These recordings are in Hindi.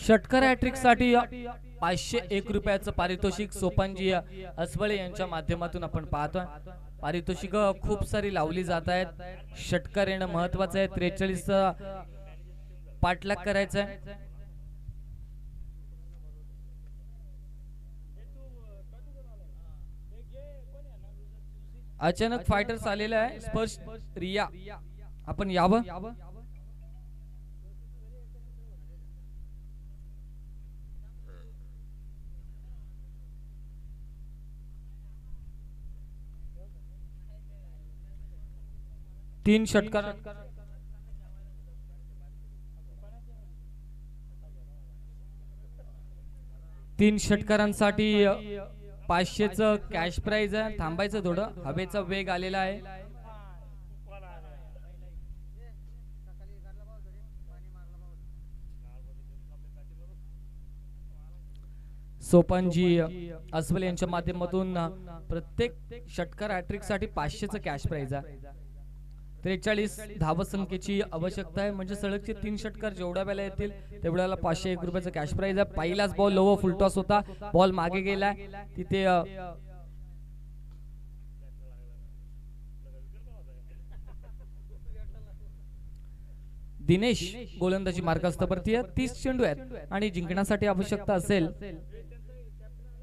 षटकर हॅट्रिक साठी 501 रुपयाचं पारितोषिक सोपानजी अस्वळे यांच्या माध्यमातून आपण पाहतोय। पारितोषिक खूप सारी लावली जात आहेत। षटकर येणं महत्वाचं आहे। 43 पाठलाग करायचा आहे। अचानक फायटर्स आलेला आहे। स्पर्श रिया आपण यावं। तीन षटकार तीन षटकारांसाठी 500चं कॅश प्राइज आहे। थांबायचं थोडं, हवेचा वेग आलेला आहे। सोपानजी अस्वल यांच्या माध्यमातून प्रत्येक षटकार हॅट्रिक साठी 500चं कॅश प्राइज आहे। 43 धावसंख्येची आवश्यकता आहे, म्हणजे सलगचे 3 षटकार जेवढ्या वेळेला येतील तेवढ्याला 501 रुपयाचं कॅश प्राइज आहे। पहिलाच बॉल लोवर फुल टॉस होता, बॉल मागे गेलाय तिथे दिनेश गोलंदाजी मार्गस्थावरती आहे। 30 चेंडू आहेत आणि जिंकण्यासाठी आवश्यकता असेल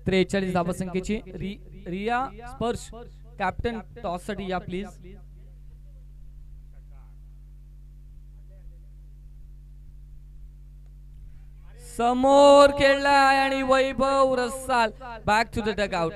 43 धावसंख्येची। रिया स्पर्श कॅप्टन टॉस साठी या प्लीज। समोर खेळलाय आणि Vaibhav Rasal back to the dugout.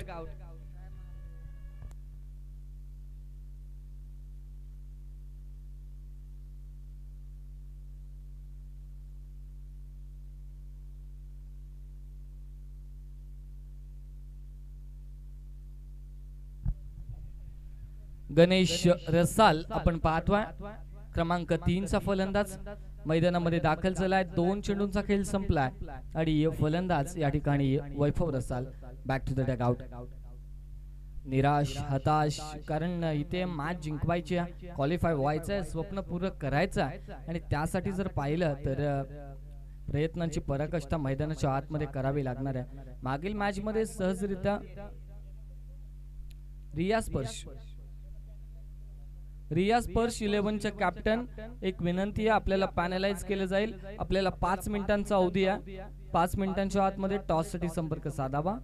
Ganesh Rasal आपण पाहतोय, क्रमांक 3 चा फलंदाज मैदानामध्ये दाखल झालाय। 2 चेंडूंचा खेळ संपलाय आणि फलंदाज या ठिकाणी Vaibhav Rasal back to the dugout. निराश हताश, कारण इथे मॅच जिंकवायची आहे, क्वालिफाय व्हायचं आहे, स्वप्न पूर्ण करायचं आहे आणि त्यासाठी जर पाहिलं तर प्रयत्नांची पराकाष्ठा मैदानाच्या आतमध्ये करावी लागणार आहे। मागील मॅच मध्ये सहजरित्या रिया स्पर्श 11च्या कॅप्टन एक विनंती आहे, आपल्याला पॅनलाइज केलं जाईल। आपल्याला 5 मिनिटांचा अवधी आहे, 5 मिनिटांच्या आतमध्ये टॉस साठी संपर्क साधावा।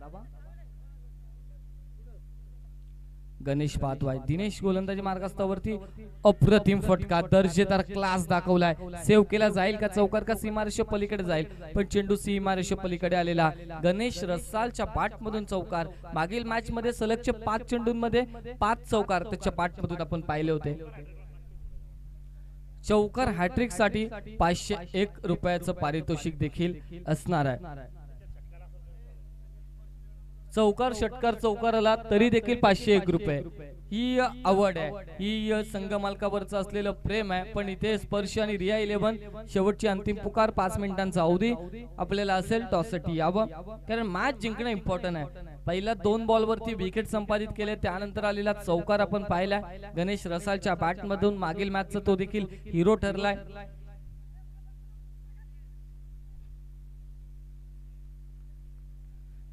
गणेश पाहतोय, दिनेश गोलंदाजी मार्गस्थावरती अप्रतिम फटका, दर्जेदार क्लास दाखवलाय। सेव्ह केला जाईल का चौकार का सीमारेषे पलीकडे जाईल, पण चेंडू सीमारेषे पलीकडे आलेला। गणेश रसालच्या पाठ मधून चौकार, मागील मॅच मध्ये सलगचे 5 चेंडूंमध्ये 5 चौकार त्याच्या पाठ मधून आपण पाहिले होते। चौकार हॅट्रिक साठी 501 रुपयाचं पारितोषिक देखील असणार आहे। चौकार षटकार चौकार आला तरी देखील 501 रुपये ही आवड आहे, ही संघ मालकावरचं असलेलं प्रेम आहे। पण इथे स्पर्श आणि रिया 11 शेवटची अंतिम पुकार, 5 मिनिटांचा अवधी आपल्याला असेल टॉस साठी यावं, कारण मॅच जिंकणं इम्पॉर्टंट आहे। पहिल्या 2 बॉलवरती विकेट संपादित केले, त्यानंतर आलेला चौकार आपण पाहिलाय। गणेश रसालच्या बॅट मधून मागील मॅचचा तो देखील हिरो ठरलाय।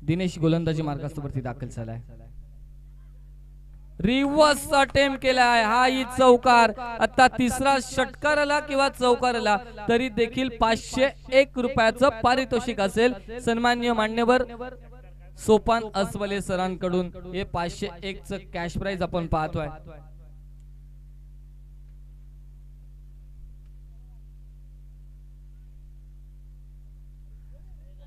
दिनेश गोलंदाजी मार्गस्थावरती दाखल झालाय, रिव्हर्स अटेम्प्ट केलाय। हा ही चौकार, आता तिसरा षटकाराला किंवा चौकाराला तरी देखील 501 रुपयाचं पारितोषिक असेल। सन्माननीय मान्यवर सोपान अस्वले सरांकडून हे 501 चं कॅश प्राइज आपण पाहतोय।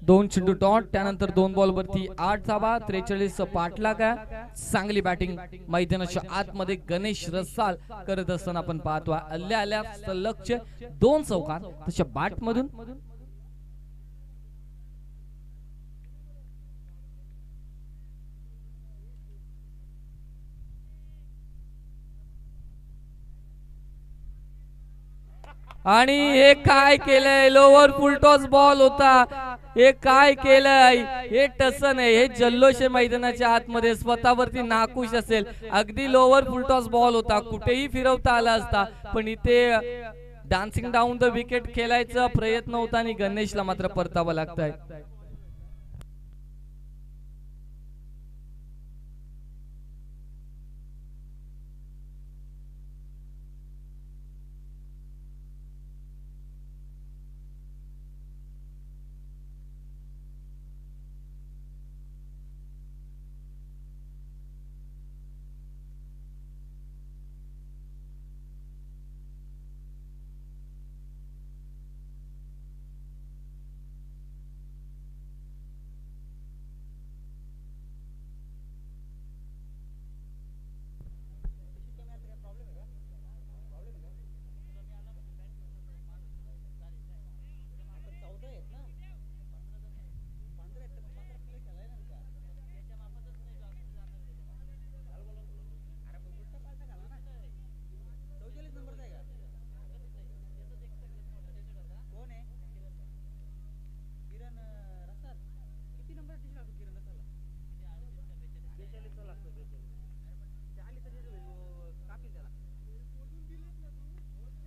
2 चेंडू डॉट, त्यानंतर 2 बॉल वरती 8 धावा, 43 पाठलाग आहे। चांगली बॅटिंग मैदानाच्या आतमध्ये गणेश रसाल करत असताना आपण पाहतोय। आल्या सलगचे 2 चौकार त्याच्या बॅट मधून। आणि हे काय केलंय, लोवर फुल टॉस बॉल होता, हे काय केलंय, हे टसन आहे, हे जल्लोष आहे मैदानाच्या आतमध्ये, स्वतःवरती नाखुश असेल। अगदी लोवर फुल टॉस बॉल होता, कुठेही फिरवता आला असता, पण इथे डान्सिंग डाऊन द विकेट खेळायचा प्रयत्न होता आणि गणेशला मात्र परतावं लागतंय.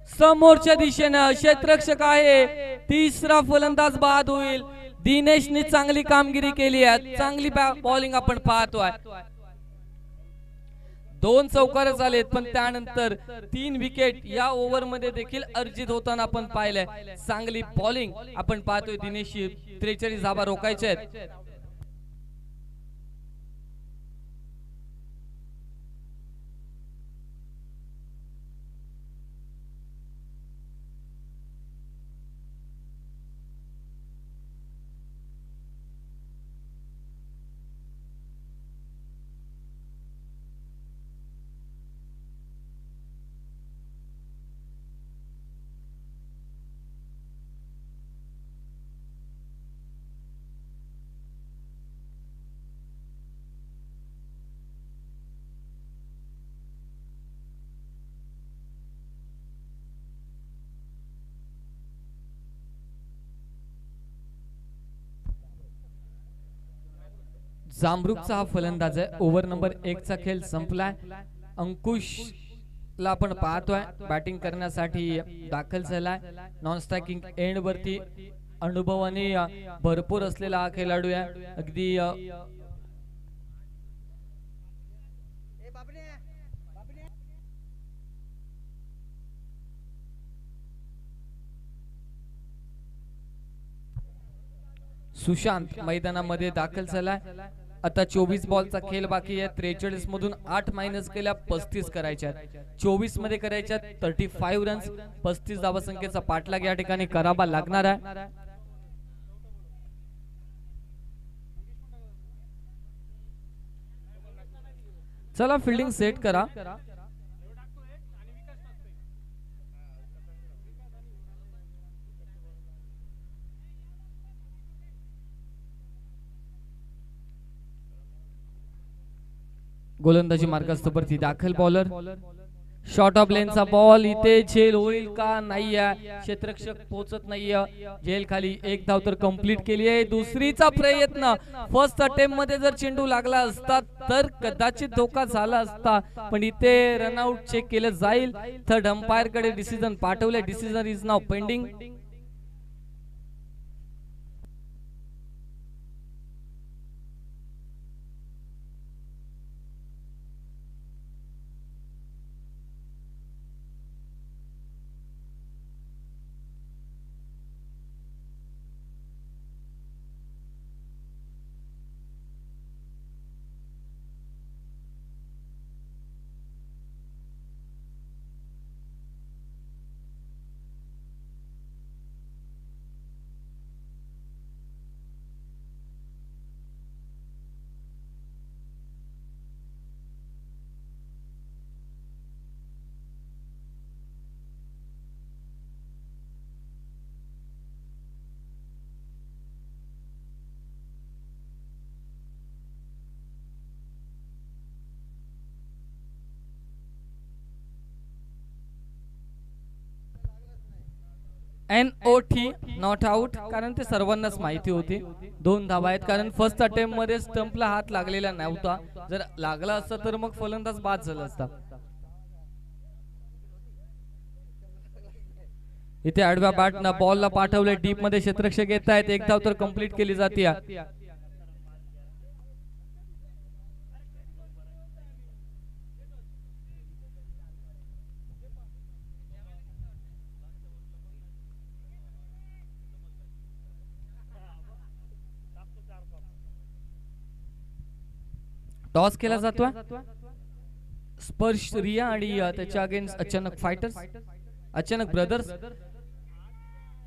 समोरच्या दिशेनं क्षेत्ररक्षक आहे. तिसरा फलंदाज बाद होईल. दिनेशने चांगली कामगिरी केली आहे. चांगली बॉलिंग आपण पाहतोय. 2 चौकार झालेत पण त्यानंतर 3 विकेट या ओव्हर मध्ये देखील अर्जित होताना आपण पाहिलंय. चांगली बॉलिंग आपण पाहतोय. दिनेशची 43 धावा रोखायचे आहेत. जांभरुकचा हा फलंदाज आहे. ओव्हर नंबर 1 चा खेळ संपलाय. अंकुश ला आपण पाहतोय बॅटिंग करण्यासाठी दाखल झालाय. नॉन स्ट्रायकिंग एंड वरती अनुभवाने भरपूर असलेला हा खेळाडू आहे. अगदी सुशांत मैदानामध्ये दाखल झालाय. आता 24 बॉलचा खेळ बाकी आहे. 43 मधून 8 मायनस केल्या 35 करायच्या. 24 मध्ये करायच्या 35 रन्स. 35 धावसंख्येचा पाठलाग या ठिकाणी करावा लागणार आहे. चला फिल्डिंग सेट करा. गोलंदाजी मार्गस्थावरती दाखल बॉलर. शॉर्ट ऑफ लेनचा बॉल. इथे झेल होईल का नाही आहे. क्षेत्ररक्षक पोहोचत नाहीये. झेल खाली. 1 धाव तर कंप्लीट केली आहे. दुसरीचा प्रयत्न. फर्स्ट अटेम्प्ट मध्ये जर चेंडू लागला असता तर कदाचित धोका झाला असता पण इथे रनआउट चेक केलं जाईल. थर्ड अंपायर कडे डिसिजन पाठवले. Decision is now pending. NOT not out. कारण ते सर्वांनाच माहिती होती. 2 धावा आहेत. कारण फर्स्ट अटेम्प्ट मध्ये स्टंपला हात लागलेला नव्हता. जर लागला असता तर मग फलंदाज बाद झाला असता. इथे आडव्या बॅटनं बॉलला पाठवले, डीप मध्ये क्षेत्ररक्षक येत आहेत, एक धाव तर कंप्लीट केली जाते. टॉस केला जातोय. स्पर्श रिया आणि त्याच्या अगेन्स्ट अचानक फायटर्स, अचानक ब्रदर्स.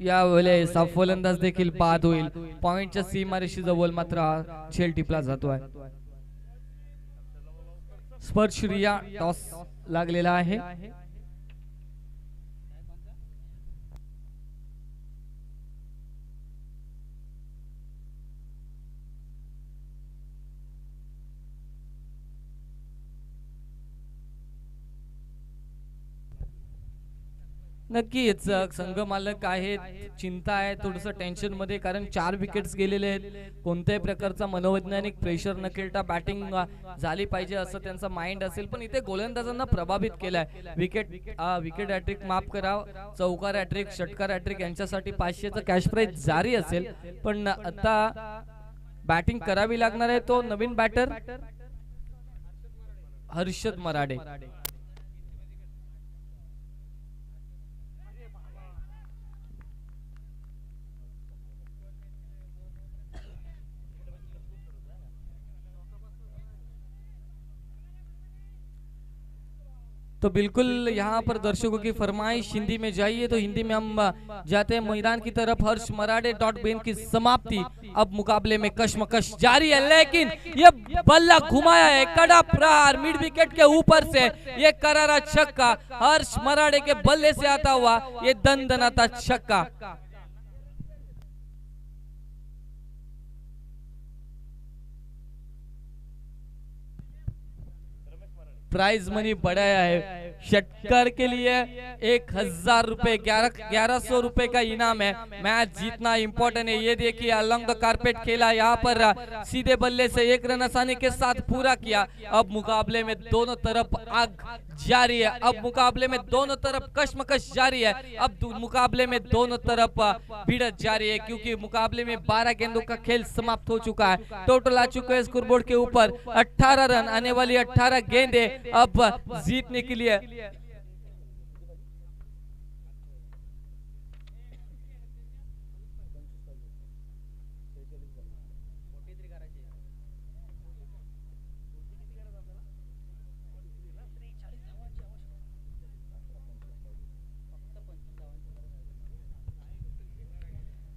या वेळेस फलंदाज देखील बाद होईल. पॉइंटच्या सीमारेषी जवळ मात्र झेल टिपला जातोय. स्पर्श रिया टॉस लागलेला आहे. नक्कीच संघ मालक आहेत, चिंता आहे, थोडस टेन्शन मध्ये, कारण 4 विकेट्स गेलेले आहेत. कोणत्याही प्रकारचा मनोवैज्ञानिक प्रेशर न खेळता बॅटिंग झाली पाहिजे असं त्यांचा माइंड असेल, पण इथे गोलंदाजांना प्रभावित केलाय. विकेट हॅट्रिक माफ करा, चौकार हॅट्रिक, षटकार हॅट्रिक यांच्यासाठी 500चं कॅश प्राइज जारी असेल. पण आता बॅटिंग करावी लागणार आहे तो नवीन बॅटर हर्षद मराडे. तो बिल्कुल यहाँ पर दर्शकों की फरमाइश हिंदी में जाइए, तो हिंदी में हम जाते हैं मैदान की तरफ. हर्ष मराडे डॉट बेन की समाप्ति. अब मुकाबले में कशमकश जारी है, लेकिन ये बल्ला घुमाया है, कड़ा प्रहार मिड विकेट के ऊपर से, ये करारा छक्का हर्ष मराडे के बल्ले से आता हुआ, ये दनदनाता छक्का. प्राइज मनी बढ़ाया है. षटकार के लिए 1000 रुपए, 1100 रुपए का इनाम है. मैच जीतना इंपॉर्टेंट है. ये देखिए अलॉन्ग द कारपेट खेला, यहाँ पर सीधे बल्ले से 1 रन आसानी के साथ पूरा किया. अब मुकाबले में दोनों तरफ आग जारी है. अब मुकाबले में दोनों तरफ कशमकश जारी है. अब मुकाबले में दोनों तरफ भिड़ंत जारी है, क्योंकि मुकाबले में 12 गेंदों का खेल समाप्त हो चुका है. टोटल आ चुका है स्कोरबोर्ड के ऊपर 18 रन. आने वाली 18 गेंदें अब जीतने के लिए.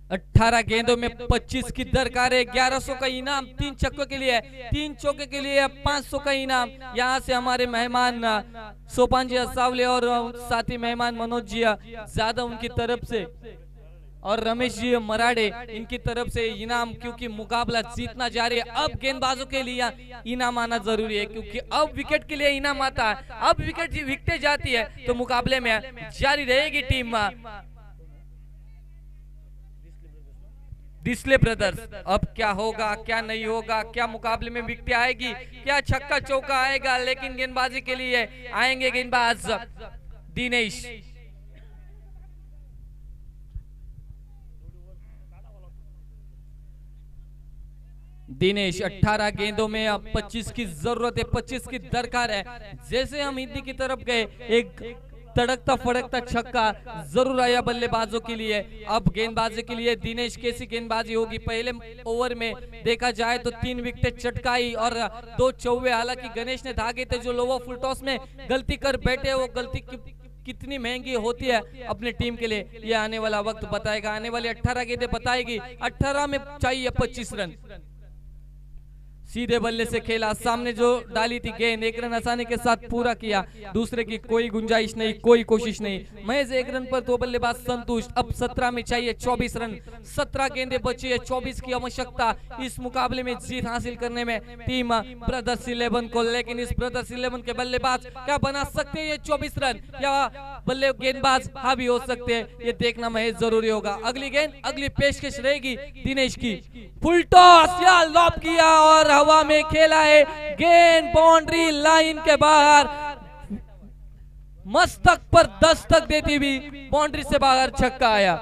अठारह गेंदों में 25 की दरकार है. 1100 का इनाम 3 छक्कों के लिए, 3 चौके के लिए 500 का इनाम. यहाँ से हमारे मेहमान सोपान जी असावले और साथी मेहमान मनोज जी ज्यादा उनकी तरफ से और रमेश जी मराडे इनकी तरफ से इनाम, क्योंकि मुकाबला जीतना जारी है. अब गेंदबाजों के लिए इनाम आना जरूरी है, क्योंकि अब विकेट के लिए इनाम आता है. अब विकेट जाती है तो मुकाबले में जारी रहेगी टीम डिस्ले ब्रदर्स. अब क्या होगा क्या नहीं होगा, क्या मुकाबले में विकेट आएगी, क्या छक्का चौका आएगा, लेकिन गेंदबाजी के लिए आएंगे गेंदबाज दिनेश. दिनेश 18 गेंदों में अब 25 की जरूरत है, 25 की दरकार है. जैसे हम हिंदी की तरफ गए, एक तड़कता फड़कता छक्का जरूर आया बल्लेबाजों के लिए. अब गेंदबाजी के लिए दिनेश कैसी गेंदबाजी होगी. पहले ओवर में देखा जाए तो 3 विकेट चटकाई और 2 चौवे. हालांकि गणेश ने धागे थे जो लोअर फुल टॉस में गलती कर बैठे, वो गलती कितनी महंगी होती है अपनी टीम के लिए, ये आने वाला वक्त बताएगा. आने वाली 18 गेंदें बताएगी. 18 में चाहिए 25 रन. सीधे बल्ले से खेला, सामने जो डाली थी गेंद 1 रन आसानी के साथ पूरा किया. दूसरे की कोई गुंजाइश नहीं, कोई कोशिश नहीं. महज 1 रन पर 2 बल्लेबाज संतुष्ट. अब 17 में चाहिए 24 रन. 17 गेंदें बची है, 24 की आवश्यकता इस मुकाबले में जीत हासिल करने में टीम ब्रदर्स 11 को. लेकिन इस ब्रदर्स 11 के बल्लेबाज क्या बना सकते हैं ये 24 रन, या बल्ले गेंदबाज हावी हो सकते हैं, ये देखना महज जरूरी होगा. अगली गेंद, अगली पेशकश रहेगी दिनेश की. फुल टॉस या लॉब किया और हवा में खेला है. गेंद बाउंड्री लाइन के बाहर. मस्तक पर दस्तक देती हुई बाउंड्री से बाहर छक्का आया।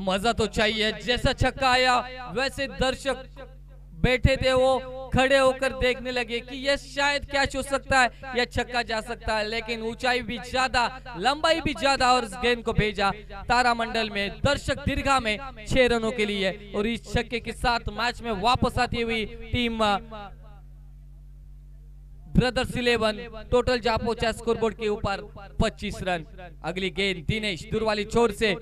मजा तो चाहिए, जैसा छक्का आया वैसे दर्शक बैठे थे वो खड़े होकर देखने लगे कि ये शायद कैच हो सकता है, यह छक्का जा सकता है, लेकिन ऊंचाई भी ज्यादा, लंबाई भी ज्यादा और इस गेंद को भेजा तारामंडल में दर्शक दीर्घा में 6 रनों के लिए। और इस छक्के के साथ मैच में वापस आती हुई टीम ब्रदर्स 11 टोटल जा पहुंचा स्कोरबोर्ड के ऊपर 25 रन। अगली गेंद दिनेश दूर वाली छोर से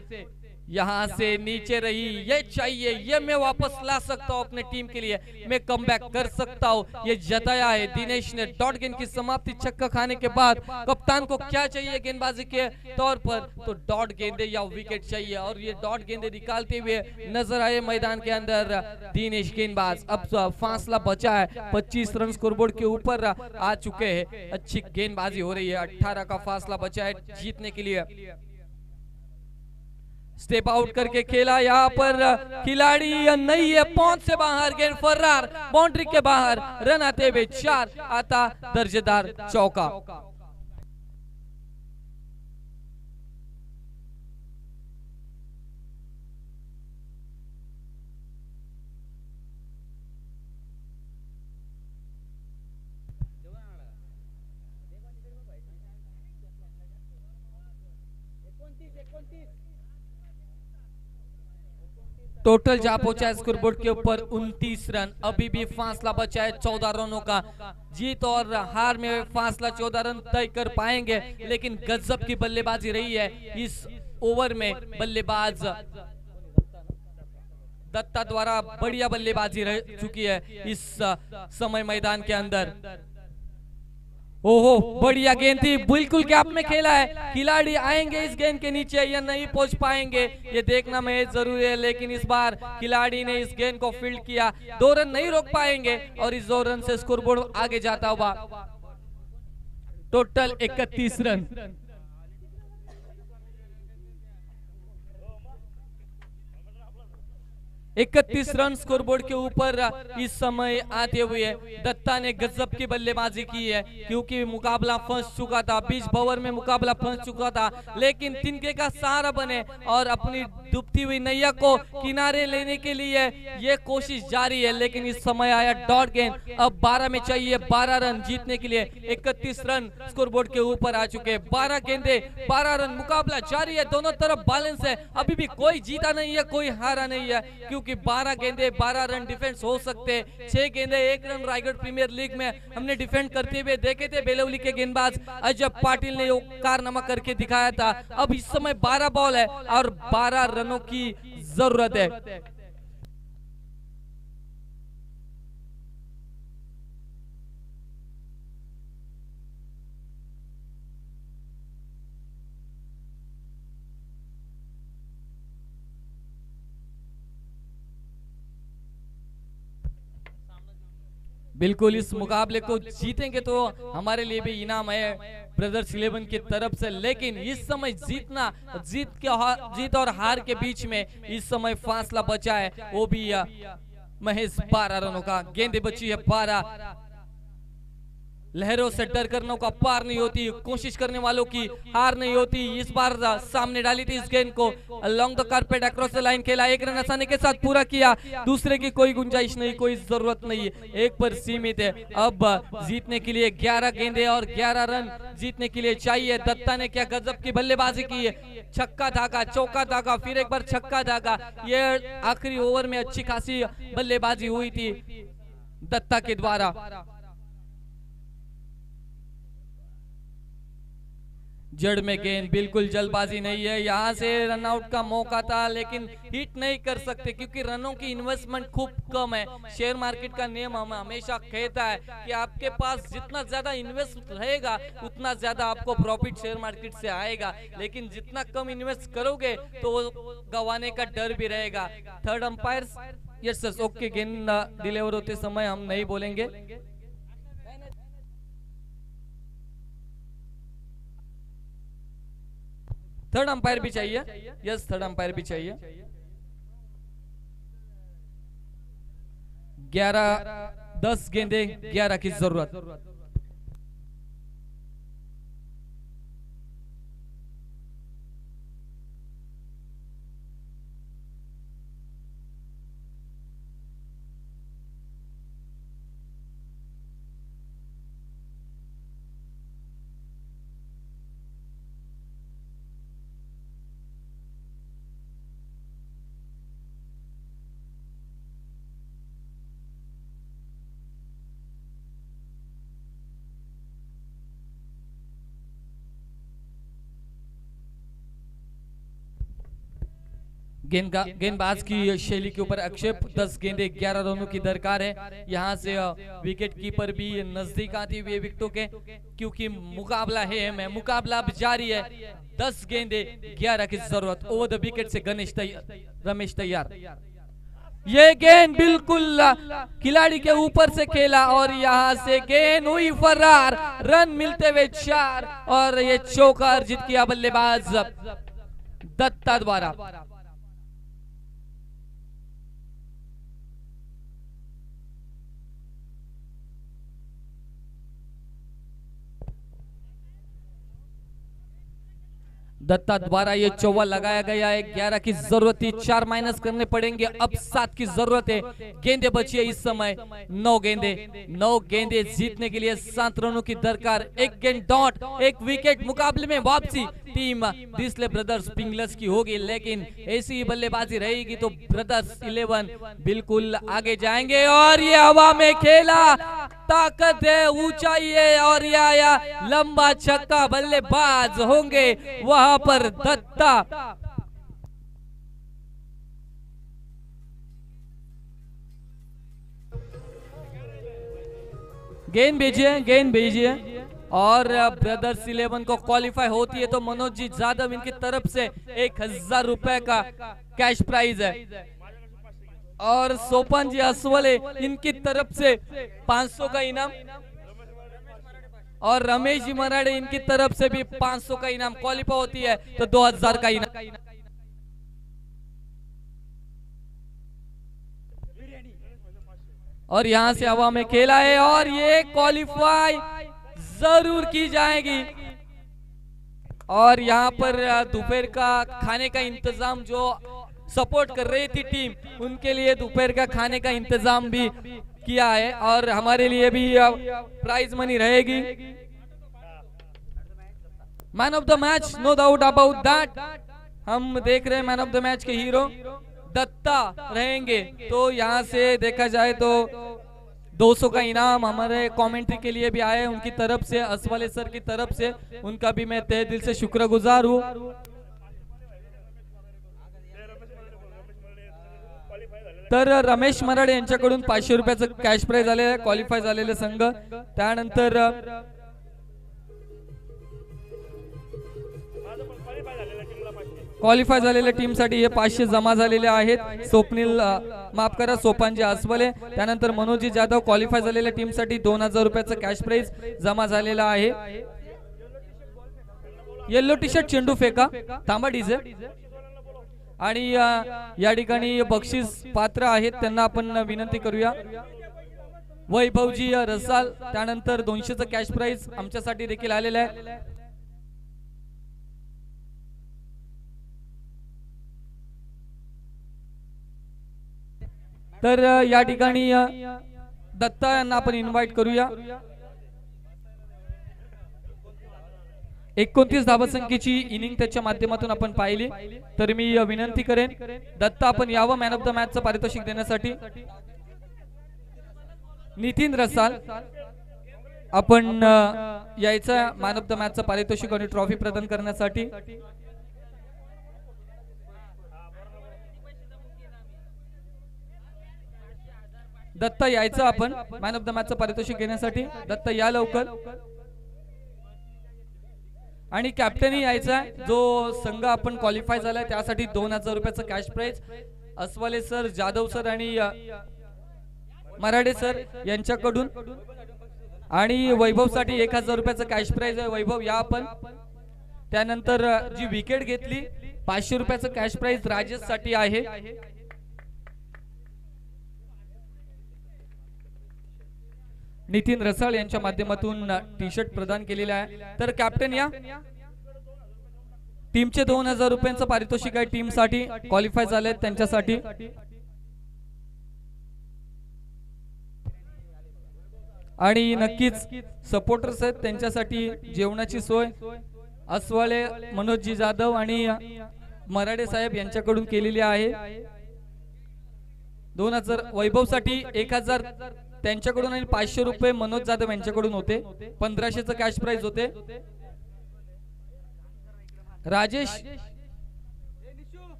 यहां से नीचे रही, ये चाहिए, ये मैं वापस ला सकता हूं अपने टीम के लिए, मैं कमबैक कर सकता हूं, ये जताया है दिनेश ने। डॉट गेंद की समाप्ति छक्का खाने के बाद कप्तान को क्या चाहिए गेंदबाजी के तौर पर, तो डॉट गेंदे या विकेट चाहिए, और ये डॉट गेंदे निकालते हुए नजर आए मैदान के अंदर दिनेश गेंदबाज। अब फासला बचा है, 25 रन स्कोरबोर्ड के ऊपर आ चुके हैं, अच्छी गेंदबाजी हो रही है, 18 का फासला बचा है जीतने के लिए। स्टेप आउट करके खेला यहाँ पर खिलाड़ी या नहीं है, पहुंच से बाहर, गेंद फर्रार, बाउंड्री के बाहर, रन आते हुए 4, आता दर्जेदार चौका। टोटल जा पहुंचा है स्कोरबोर्ड के ऊपर 29 रन। अभी भी फासला बचा है 14 रनों का। जीत और हार में फासला 14 रन तय कर पाएंगे, लेकिन गजब की बल्लेबाजी रही है इस ओवर में। बल्लेबाज दत्ता द्वारा बढ़िया बल्लेबाजी रह चुकी है इस समय मैदान के अंदर। ओहो, बढ़िया गेंद थी, बिल्कुल गैप में खेला है। खिलाड़ी आएंगे इस गेंद के नीचे या नहीं पहुंच पाएंगे, ये देखना में जरूरी है, लेकिन इस बार खिलाड़ी ने इस गेंद को फील्ड किया, 2 रन नहीं रोक पाएंगे और इस 2 रन से स्कोरबोर्ड आगे जाता हुआ। Total 31 run. 31 रन स्कोरबोर्ड के ऊपर इस समय आते हुए दत्ता ने गजब की बल्लेबाजी की है, क्योंकि मुकाबला फंस चुका था, बीच ओवर में मुकाबला फंस चुका था, लेकिन तिनके का सहारा बने और अपनी डूबती हुई नैया को किनारे लेने के लिए ये कोशिश जारी है। लेकिन इस समय आया डॉट गेंद, अब 12 में चाहिए 12 रन जीतने के लिए। 31 रन स्कोरबोर्ड के ऊपर आ चुके, 12 गेंदे 12 रन, मुकाबला जारी है, दोनों तरफ बैलेंस है, अभी भी कोई जीता नहीं है, कोई हारा नहीं है, क्योंकि 12 गेंदे 12 रन डिफेंस हो सकते। 6 गेंदे 1 रन रायगढ़ प्रीमियर लीग में हमने डिफेंड करते हुए देखे थे, बेलवली के गेंदबाज अजब पाटिल ने कारनामा करके दिखाया था। अब इस समय 12 बॉल है और 12 रनों की जरूरत है। बिल्कुल, इस मुकाबले को जीतेंगे तो हमारे लिए भी इनाम है ब्रदर्स 11 की तरफ से, लेकिन इस समय जीतना, जीत और हार के बीच में इस समय फासला बचा है, वो भी महज 12 रनों का। गेंदे बची है 12, लहरों से डर करने का पार नहीं होती, कोशिश करने वालों की हार नहीं होती। इस बार सामने डाली थी इस गेंद को, along the carpet across the line खेला, 1 रन आसानी के साथ पूरा किया, दूसरे की कोई गुंजाइश नहीं, कोई जरूरत नहीं है, 1 पर सीमित है। अब जीतने के लिए 11 गेंदे और 11 रन जीतने के लिए चाहिए। दत्ता ने क्या गजब की बल्लेबाजी की है, छक्का धागा, चौका धागा, फिर एक बार छक्का धागा, ये आखिरी ओवर में अच्छी खासी बल्लेबाजी हुई थी दत्ता के द्वारा। जड़ में गेंद, बिल्कुल जल्दबाजी नहीं है, यहाँ से रनआउट का मौका था लेकिन हिट नहीं कर सकते क्योंकि रनों की इन्वेस्टमेंट खूब कम है। शेयर मार्केट का नियम हमें हमेशा कहता है कि आपके पास जितना ज्यादा इन्वेस्ट रहेगा उतना ज्यादा आपको प्रॉफिट शेयर मार्केट से आएगा, लेकिन जितना कम इन्वेस्ट करोगे तो गंवाने का डर भी रहेगा। Third umpire, yes sir, okay, गेंद डिलीवर होते समय हम नहीं बोलेंगे। थर्ड अंपायर भी चाहिए, यस थर्ड अंपायर भी चाहिए। 10 गेंदे 11 की जरूरत। गेंदबाज की शैली के ऊपर आक्षेप। 10 गेंदे 11 रनों की दरकार है। यहाँ से विकेट कीपर भी नजदीक आती हुई विकेटों के, क्योंकि मुकाबला है में मुकाबला अब जारी है। 10 गेंदे 11 की जरूरत। ओवर द विकेट से रमेश तैयार। ये गेंद बिल्कुल खिलाड़ी के ऊपर से खेला और यहाँ से गेंद हुई फरार। रन मिलते हुए 4 और ये चौका अर्जित किया बल्लेबाज दत्ता द्वारा। दत्ता द्वारा ये चौवा लगाया गया है। 11 की जरूरत थी, 4 माइनस करने पड़ेंगे। अब 7 की जरूरत है। गेंदे बची है इस समय 9 गेंदे जीतने के लिए 7 रनों की दरकार। 1 गेंद डॉट, 1 विकेट। मुकाबले में वापसी टीम डिसले ब्रदर्स पिंगलर्स की होगी, लेकिन ऐसी ही बल्लेबाजी रहेगी तो ब्रदर्स 11 बिल्कुल आगे जाएंगे। और ये हवा में खेला, ताकत है, ऊंचाई है और या लंबा छक्का। बल्लेबाज होंगे वहां पर दत्ता। गेंद भेजिए और ब्रदर्स 11 को क्वालिफाई होती है तो मनोज जी जादव इनकी तरफ से 1000 रुपए का कैश प्राइज है और सोपन जी असवले इनकी तरफ से 500 का इनाम और रमेश जी मराड़े इनकी तरफ से भी 500 का इनाम। क्वालिफाई होती है तो 2000 का इनाम। और यहां से हवा में खेला है और ये क्वालिफाई जरूर की जाएगी। और यहाँ पर दोपहर का खाने का इंतजाम जो सपोर्ट कर रही थी टीम, उनके लिए दोपहर का खाने का इंतजाम भी किया है और हमारे लिए भी प्राइज मनी रहेगी। Man of the match, no doubt about that. हम देख रहे हैं मैन ऑफ द मैच के हीरो दत्ता रहेंगे। तो यहाँ से देखा जाए तो 200 का इनाम हमारे कमेंट्री के लिए भी आए उनकी तरफ से, असवाले सर की तरफ से, उनका भी मैं तहे दिल से शुक्रगुजार हूँ। तर रमेश मराडे यांच्याकडून 500 रुपयाचं कॅश प्राइज आलेलं आहे क्वालिफाय झालेले संघ। त्यानंतर क्वालिफाय झालेल्या टीम साठी हे 500 जमा झालेले आहेत। स्वप्नील माफ करा सोपांजी आसवले, त्यानंतर मनोजी जाधव क्वालिफाय झालेल्या टीम साठी 2000 रुपयाचं कॅश प्राइज जमा झालेला आहे। येलो टी शर्ट चेंडू फेका थांबा डीजे। आणि या ठिकाणी बक्षीस पात्र आहेत त्यांना आपण विनंती करूया। वैभवजी रसाल, त्यानंतर 200 चं कॅश प्राइज आमच्यासाठी देखील आलेलं आहे। तर या ठिकाणी दत्ता यांना आपण इन्व्हाइट करूया। 29 धावसंख्येची इनिंग त्याच्या माध्यमातून आपण पाहिली, तर मी विनंती करेन दत्ता आपण यावं मॅन ऑफ द मॅचचं पारितोषिक देण्यासाठी। नितीन रसाल आपण यायचं मॅन ऑफ द मॅचचं पारितोषिक आणि ट्रॉफी प्रदान करण्यासाठी। दत्ता यायचं आपण मॅन ऑफ द मॅचचं पारितोषिक घेण्यासाठी। दत्ता या लवकर। आणि कॅप्टनही यायचा जो संघ आपण क्वालिफाय झालाय त्यासाठी 2000 रुपयाचं कॅश प्राइज असवाले सर, जाधव सर आणि मराडे सर यांच्याकडून। आणि वैभव साठी 1000 रुपयाचं कॅश प्राइज आहे। वैभव या आपण। त्यानंतर जी विकेट घेतली 500 रुपयाचं कॅश प्राइज राजेश साठी आहे. नितीन रसाळ यांच्या माध्यमातून टी शर्ट प्रदान केलेला आहे. तर कॅप्टन या टीमचे 2000 रुपयांचं पारितोषिक आहे. टीम साठी क्वालिफाय झालेत त्यांच्यासाठी. आणि नक्कीच सपोर्टर्स आहेत त्यांच्यासाठी जेवणाची सोय अस्वाळे मनोजजी जाधव आणि मराठे साहेब यांच्याकडून केलेली आहे. 2000 वैभव साठी 1000 त्यांच्याकडून आणि 500 रुपये मनोज जाधव यांच्याकडून होते. 1500चं कॅश प्राइज होते. राजेश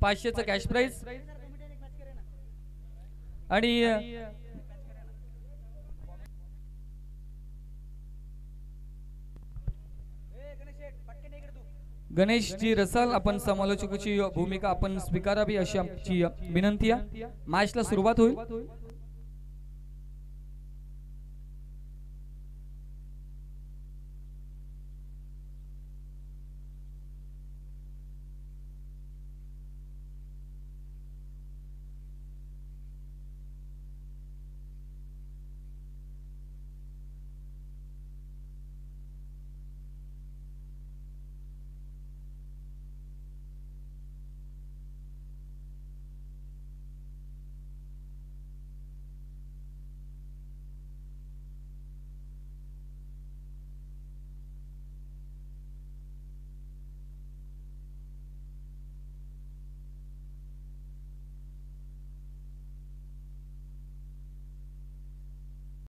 500चं कॅश प्राइज आणि गणेशजी रसाल आपण समालोचकाची भूमिका आपण स्वीकारावी अशी आमची विनंती आहे. मॅचला सुरुवात होईल.